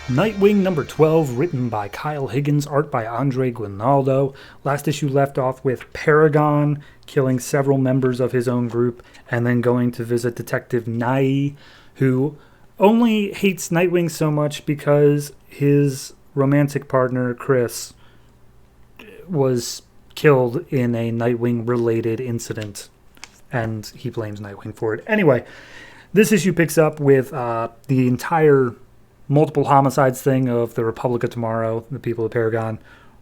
Nightwing number 12, written by Kyle Higgins, art by Andre Guinaldo. Last issue left off with Paragon killing several members of his own group and then going to visit Detective Nai, who only hates Nightwing so much because his romantic partner, Chris, was killed in a Nightwing-related incident, and he blames Nightwing for it. Anyway, this issue picks up with the entire multiple homicides thing of the Republic of Tomorrow, the people of Paragon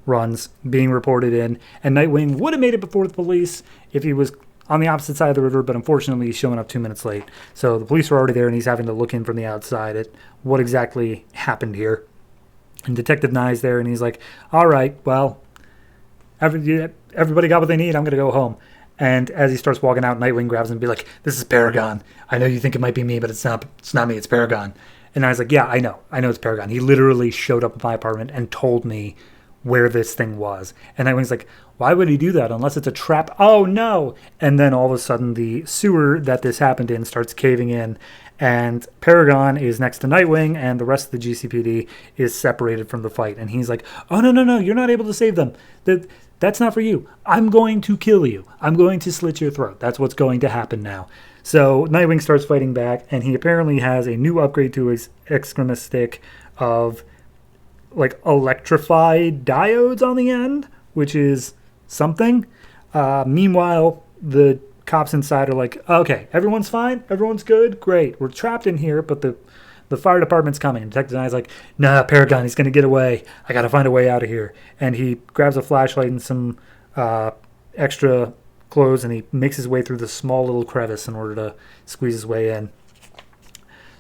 runs, being reported in. And Nightwing would have made it before the police if he was on the opposite side of the river, but unfortunately he's showing up 2 minutes late. So the police are already there, and he's having to look in from the outside at what exactly happened here. And Detective Nye's there, and he's like, all right, well, everybody got what they need. I'm going to go home. And as he starts walking out, Nightwing grabs him and be like, this is Paragon. I know you think it might be me, but it's not me. It's Paragon. And I was like, yeah, I know it's Paragon. He literally showed up at my apartment and told me where this thing was. And Nightwing's like, why would he do that unless it's a trap? Oh, no. And then all of a sudden the sewer that this happened in starts caving in. And Paragon is next to Nightwing, and the rest of the GCPD is separated from the fight. And he's like, oh, no, you're not able to save them. That's not for you. I'm going to kill you. I'm going to slit your throat. That's what's going to happen now. So Nightwing starts fighting back, and he apparently has a new upgrade to his excrement stick of like electrified diodes on the end, which is something. Meanwhile, the cops inside are like, okay, everyone's fine, everyone's good, great. We're trapped in here, but the fire department's coming. And Detective Nye's like, nah, Paragon, he's going to get away. I got to find a way out of here. And he grabs a flashlight and some extra clothes, and he makes his way through the small little crevice in order to squeeze his way in.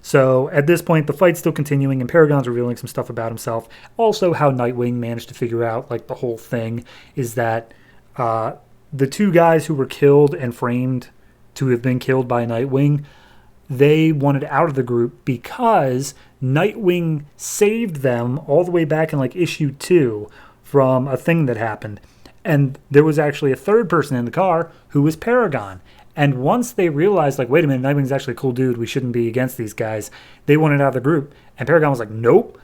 So at this point, the fight's still continuing, and Paragon's revealing some stuff about himself. Also, how Nightwing managed to figure out like the whole thing is that the two guys who were killed and framed to have been killed by Nightwing, they wanted out of the group because Nightwing saved them all the way back in like issue 2 from a thing that happened. And there was actually a third person in the car who was Paragon. And once they realized, like, wait a minute, Nightwing's actually a cool dude, we shouldn't be against these guys, they wanted out of the group. And Paragon was like, nope,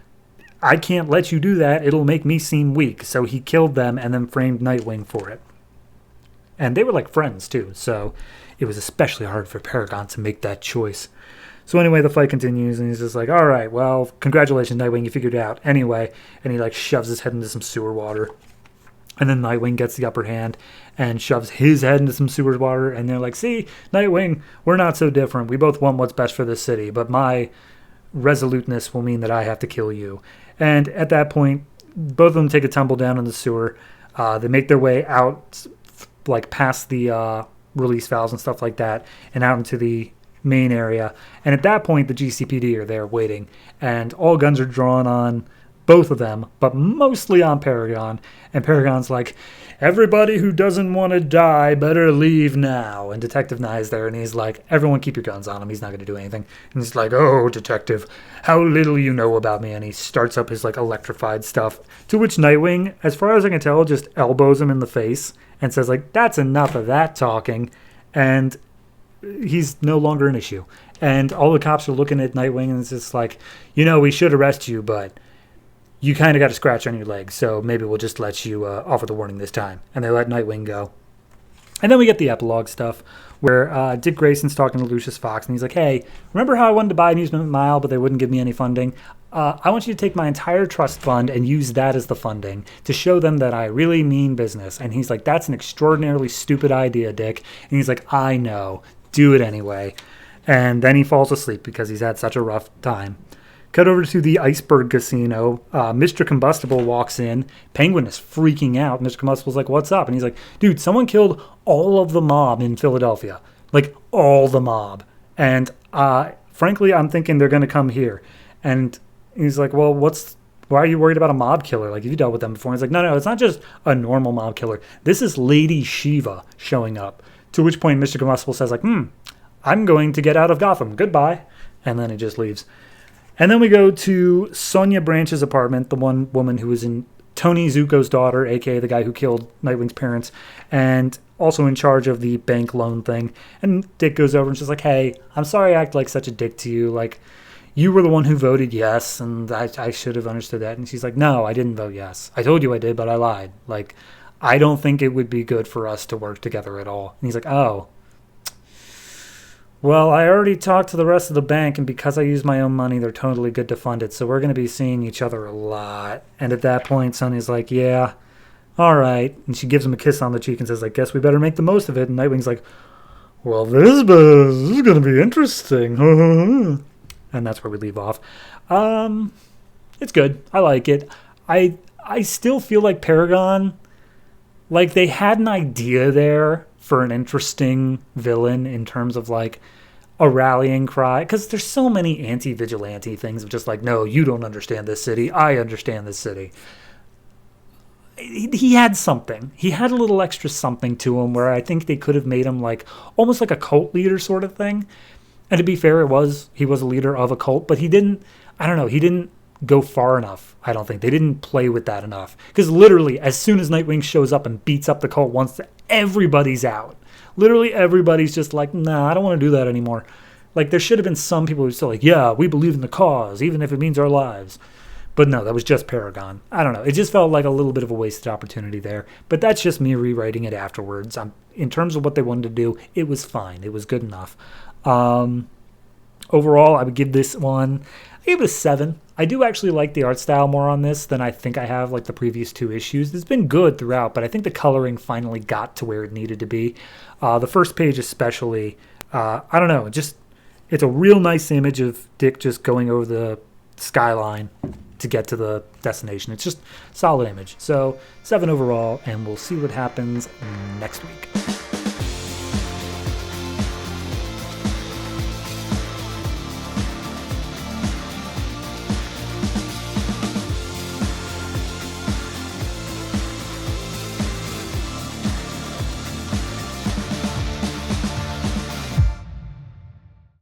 I can't let you do that. It'll make me seem weak. So he killed them and then framed Nightwing for it. And they were like friends too, so it was especially hard for Paragon to make that choice. So anyway, the fight continues, and he's just like, all right, well, congratulations, Nightwing, you figured it out. Anyway, and he like shoves his head into some sewer water. And then Nightwing gets the upper hand and shoves his head into some sewer water. And they're like, see, Nightwing, we're not so different. We both want what's best for this city, but my resoluteness will mean that I have to kill you. And at that point, both of them take a tumble down in the sewer. They make their way out, like past the release valves and stuff like that, and out into the main area. And at that point, the GCPD are there waiting, and all guns are drawn on both of them, but mostly on Paragon. And Paragon's like, everybody who doesn't want to die better leave now. And Detective Nye's there, and he's like, everyone keep your guns on him. He's not going to do anything. And he's like, oh, Detective, how little you know about me. And he starts up his like electrified stuff, to which Nightwing, as far as I can tell, just elbows him in the face and says like, that's enough of that talking. And he's no longer an issue. And all the cops are looking at Nightwing, and it's just like, we should arrest you, but you kind of got a scratch on your leg, so maybe we'll just let you offer the warning this time. And they let Nightwing go. And then we get the epilogue stuff, where Dick Grayson's talking to Lucius Fox, and he's like, hey, remember how I wanted to buy Amusement Mile, but they wouldn't give me any funding? I want you to take my entire trust fund and use that as the funding to show them that I really mean business. And he's like, that's an extraordinarily stupid idea, Dick. And he's like, I know. Do it anyway. And then he falls asleep because he's had such a rough time. Cut over to the Iceberg Casino. Mr. Combustible walks in. Penguin is freaking out. Mr. Combustible's like, what's up? And he's like, dude, someone killed all of the mob in Philadelphia. Like, all the mob. And frankly, I'm thinking they're going to come here. And he's like, well, why are you worried about a mob killer? Like, you dealt with them before. And he's like, no, it's not just a normal mob killer. This is Lady Shiva showing up. To which point Mr. Combustible says, like, I'm going to get out of Gotham. Goodbye. And then he just leaves. And then we go to Sonia Branch's apartment, the one woman who was in Tony Zuko's daughter, a.k.a. the guy who killed Nightwing's parents, and also in charge of the bank loan thing. And Dick goes over and she's like, hey, I'm sorry I act like such a dick to you. Like, you were the one who voted yes, and I should have understood that. And she's like, no, I didn't vote yes. I told you I did, but I lied. Like, I don't think it would be good for us to work together at all. And he's like, oh, well, I already talked to the rest of the bank, and because I use my own money, they're totally good to fund it. So we're going to be seeing each other a lot. And at that point, Sonny's like, yeah, all right. And she gives him a kiss on the cheek and says, I guess we better make the most of it. And Nightwing's like, well, this is going to be interesting. And that's where we leave off. It's good. I like it. I still feel like Paragon, like they had an idea there for an interesting villain in terms of like a rallying cry, because there's so many anti-vigilante things of just like, no, you don't understand this city, I understand this city. He had something. He had a little extra something to him where I think they could have made him like almost like a cult leader sort of thing. And to be fair, he was a leader of a cult, but he didn't go far enough. I don't think they didn't play with that enough, because literally as soon as Nightwing shows up and beats up the cult once, everybody's out. Literally everybody's just like, nah, I don't want to do that anymore. Like there should have been some people who still like, yeah, we believe in the cause even if it means our lives. But no, that was just Paragon. I don't know. It just felt like a little bit of a wasted opportunity there. But that's just me rewriting it afterwards. In terms of what they wanted to do, it was fine. It was good enough. Overall, I would give this one, I give it a 7. I do actually like the art style more on this than I think I have like the previous 2 issues. It's been good throughout, but I think the coloring finally got to where it needed to be. The first page especially, I don't know, it's a real nice image of Dick just going over the skyline to get to the destination. It's just solid image. So 7 overall, and we'll see what happens next week.